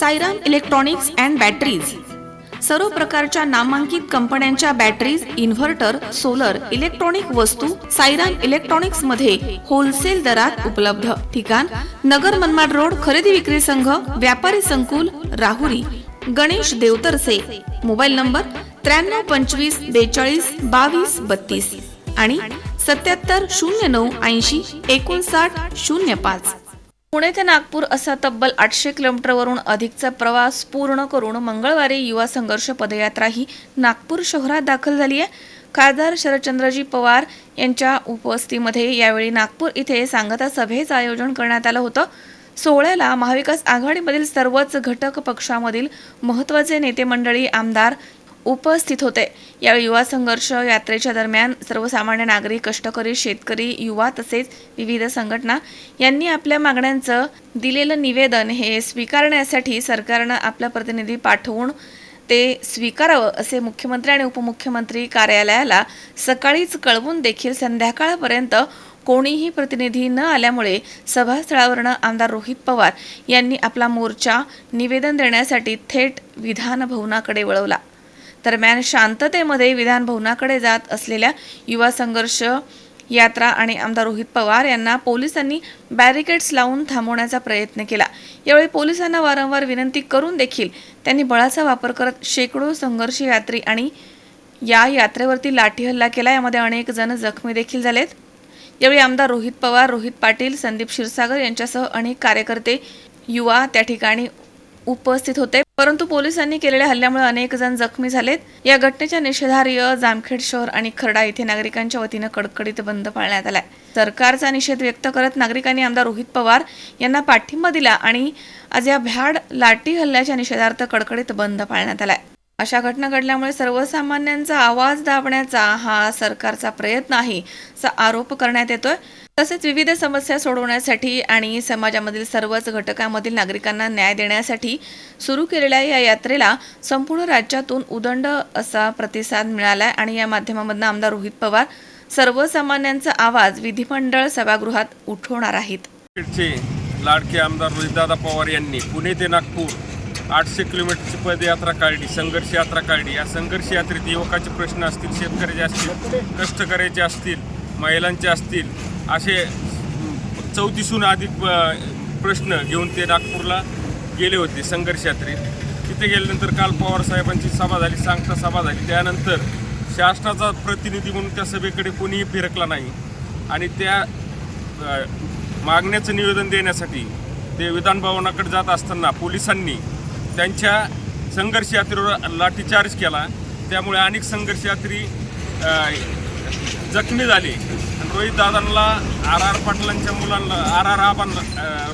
Sairam electronics and batteries सर्व प्रकारच्या नामांकित कंपन्यांच्या बॅटरीज, इन्व्हर्टर, सोलर, इलेक्ट्रॉनिक वस्तू साईराम इलेक्ट्रॉनिक्स मध्ये होलसेल दरात उपलब्ध। ठिकाण नगर मनमाड रोड, खरेदी विक्री संघ, व्यापारी संकुल, राहुरी। गणेश देवतरसे। मोबाईल नंबर 93 25 42 22 32 आणि 77 09 80 59 05। पुणे ते नागपूर असा तब्बल 800 किलोमीटरवरून अधिकचा प्रवास पूर्ण करून मंगळवारी युवा संघर्ष पदयात्रा ही नागपूर शहरात दाखल झाली आहे। खासदार शरदचंद्रजी पवार यांच्या उपस्थितीमध्ये यावेळी नागपूर इथे सांगता सभेचं आयोजन करण्यात आलं होतं। सोहळ्याला महाविकास आघाडीमधील सर्वच घटक पक्षामधील महत्त्वाचे नेते मंडळी, आमदार उपस्थित होते। यावेळी युवा संघर्ष यात्रेच्या दरम्यान सर्वसामान्य नागरिक, कष्टकरी, शेतकरी, युवा तसेच विविध संघटना यांनी आपल्या मागण्यांचं दिलेलं निवेदन हे स्वीकारण्यासाठी सरकारनं आपला प्रतिनिधी पाठवून ते स्वीकारावं असे मुख्यमंत्री आणि उपमुख्यमंत्री कार्यालयाला सकाळीच कळवून देखील संध्याकाळपर्यंत कोणीही प्रतिनिधी न आल्यामुळे सभास्थळावरनं आमदार रोहित पवार यांनी आपला मोर्चा निवेदन देण्यासाठी थेट विधान भवनाकडे वळवला। दरम्यान शांततेमध्ये विधान भवनाकडे जात असलेल्या युवा संघर्ष यात्रा आणि आमदार रोहित पवार यांना पोलिसांनी बॅरिकेड्स लावून थांबवण्याचा प्रयत्न केला। यावेळी पोलिसांना वारंवार विनंती करून देखील त्यांनी बळाचा वापर करत शेकडो संघर्ष यात्री आणि या यात्रेवरती लाठी हल्ला केला। यामध्ये अनेक जण जखमी देखील झालेत। यावेळी आमदार रोहित पवार, रोहित पाटील, संदीप क्षीरसागर यांच्यासह अनेक कार्यकर्ते, युवा त्या ठिकाणी उपस्थित होते। परंतु पोलिसांनी केलेल्या हल्ल्यामुळे अनेक जण जखमी झालेत। या घटनेच्या निषेधार्थ जामखेड शहर आणि खर्डा येथे नागरिकांच्या वतीने कडकडीत बंद पाळण्यात आलाय। सरकारचा निषेध व्यक्त करत नागरिकांनी आमदार रोहित पवार यांना पाठिंबा दिला आणि आज या भ्याड लाठी हल्ल्याच्या निषेधार्थ कडकडीत बंद पाळण्यात आलाय। अशा घटना घडल्यामुळे सर्वसामान्यांचा आवाज दाबण्याचा हा सरकारचा प्रयत्न आहे असा आरोप करण्यात येतोय। तसेच विविध समस्या सोडवण्यासाठी आणि समाजामधील सर्वच घटकांमधील नागरिकांना न्याय देण्यासाठी सुरू केलेल्या या यात्रेला संपूर्ण राज्यातून उदंड असा प्रतिसाद मिळालाय आणि या माध्यमामधून आमदार रोहित पवार सर्वसामान्यांचा आवाज विधिमंडळ सभागृहात उठवणार आहेत। लाडके आमदार रोहितदादा पवार यांनी पुणे ते नागपूर 800 किलोमीटरची पदयात्रा काढली, संघर्ष यात्रा काढली। या संघर्ष यात्रेत युवकाचे प्रश्न असतील, शेतकऱ्याचे असतील, कष्टकऱ्याचे असतील, महिलांचे असतील, असे 34हून अधिक प्रश्न घेऊन ते नागपूरला गेले होते संघर्ष यात्रेत। तिथे गेल्यानंतर काल पवार साहेबांची सभा झाली, सांगता सभा झाली। त्यानंतर शासनाचा प्रतिनिधी म्हणून त्या सभेकडे कोणीही फिरकला नाही आणि त्या मागण्याचं निवेदन देण्यासाठी ते विधान भवनाकडे जात असताना पोलिसांनी त्यांच्या संघर्ष यात्रेवर लाठीचार्ज केला। त्यामुळे अनेक संघर्ष यात्री जखमी झाले। रोहित दादांना आर पाटलांच्या मुलांना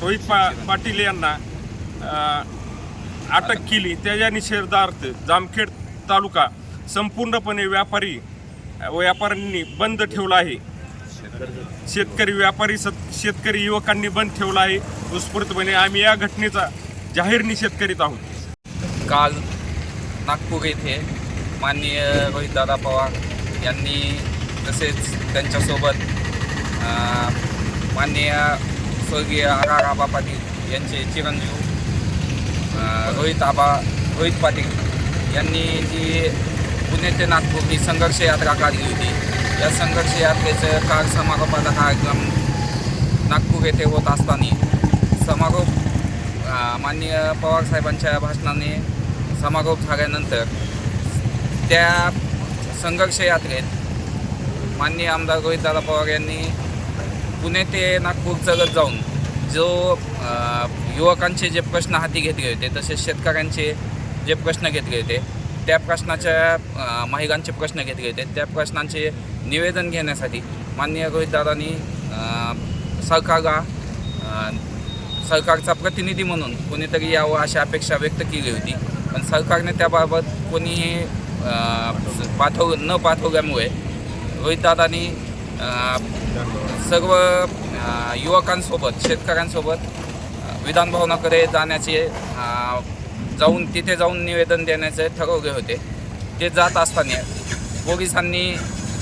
रोहित पाटील यांना अटक केली। त्याच्या निषेधार्थ जामखेड तालुका संपूर्णपणे व्यापाऱ्यांनी बंद ठेवला आहे। शेतकरी युवकांनी बंद ठेवला आहे। उत्स्फूर्तपणे आम्ही या घटनेचा जाहीर निषेध करीत आहोत। काल नागपूर येथे माननीय रोहितदादा पवार यांनी तसेच त्यांच्यासोबत माननीय स्वर्गीय आबा पाटील यांचे चिरंजीव रोहित पाटील यांनी जी पुणे ते नागपूर ही संघर्ष यात्रा काढली होती। या संघर्ष यात्रेचं काल समारोपाचा कार्यक्रम नागपूर येथे होत असताना समारोप माननीय पवार साहेबांच्या भाषणाने समारोप झाल्यानंतर त्या संघर्ष यात्रेत माननीय आमदार रोहितदादा पवार यांनी पुणे ते नागपूर चलत जाऊन जो युवकांचे जे प्रश्न हाती घेतले होते, तसेच शेतकऱ्यांचे जे प्रश्न घेतले होते, त्या प्रश्नाच्या महिलांचे प्रश्न घेतले होते, त्या प्रश्नांचे निवेदन घेण्यासाठी माननीय रोहितदादांनी सरकारचा प्रतिनिधी म्हणून कोणीतरी यावं अशी अपेक्षा व्यक्त केली होती। पण सरकारने त्याबाबत कोणीही न पाठवल्यामुळे रोहितदादांनी सर्व युवकांसोबत, शेतकऱ्यांसोबत विधानभवनाकडे तिथे जाऊन निवेदन देण्याचे ठरवले होते। ते जात असताना पोलिसांनी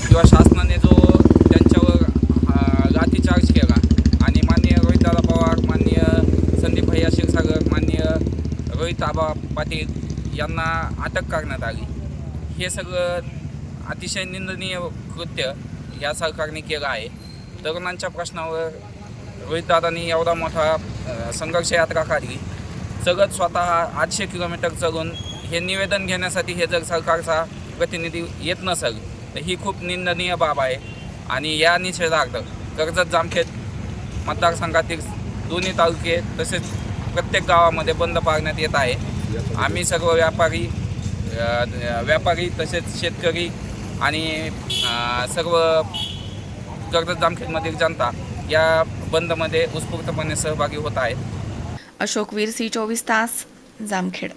किंवा शासनाने जो त्यांच्यावर लाठीचार्ज केला आणि माननीय रोहितदादा पवार, माननीय संदीप क्षीरसागर, माननीय रोहित आबा पाटील यांना अटक करण्यात आली. हे सगळं अतिशय निंदनीय कृत्य या सरकारने केलं आहे. तरुणांच्या प्रश्नावर रोहितदादांनी एवढा मोठा संघर्ष यात्रा काढली. जगत स्वतः 800 किलोमीटर चलून हे निवेदन घेण्यासाठी हे जर सरकारचा प्रतिनिधी येत नसेल तर ही खूप निंदनीय बाब आहे. आणि या निषेधार्थ कर्जत जामखेड मतदारसंघातील दोन्ही तालुके तसेच प्रत्येक गावामध्ये बंद पाळण्यात येत आहे. आम्ही सर्व व्यापारी तसेच शेतकरी आणि सर्व कर्जत जामखेडमधील जनता या बंदमध्ये उत्स्फूर्तपणे सहभागी होत आहेत. अशोक वीर, C24 तास, जामखेड.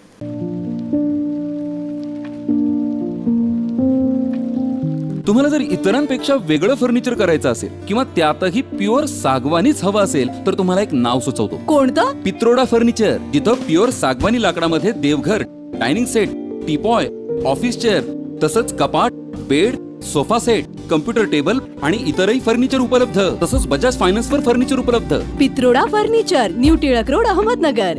तुम्हाला जर इतरांपेक्षा वेगळं फर्निचर करायचं असेल किंवा त्यातही प्युअर सागवानीच हवं असेल तर तुम्हाला एक नाव सुचवतो. कोणतं? पित्रोडा फर्निचर, जिथं प्युअर सागवानी लाकडामध्ये देवघर, dining set, teapoy, office chair तसंच कपाट, bed, sofa set, computer table आणि इतरही फर्निचर उपलब्ध. तसंच बजाज फायनान्सवर फर्निचर उपलब्ध. Pitroda furniture, new Tilak road, Ahmednagar.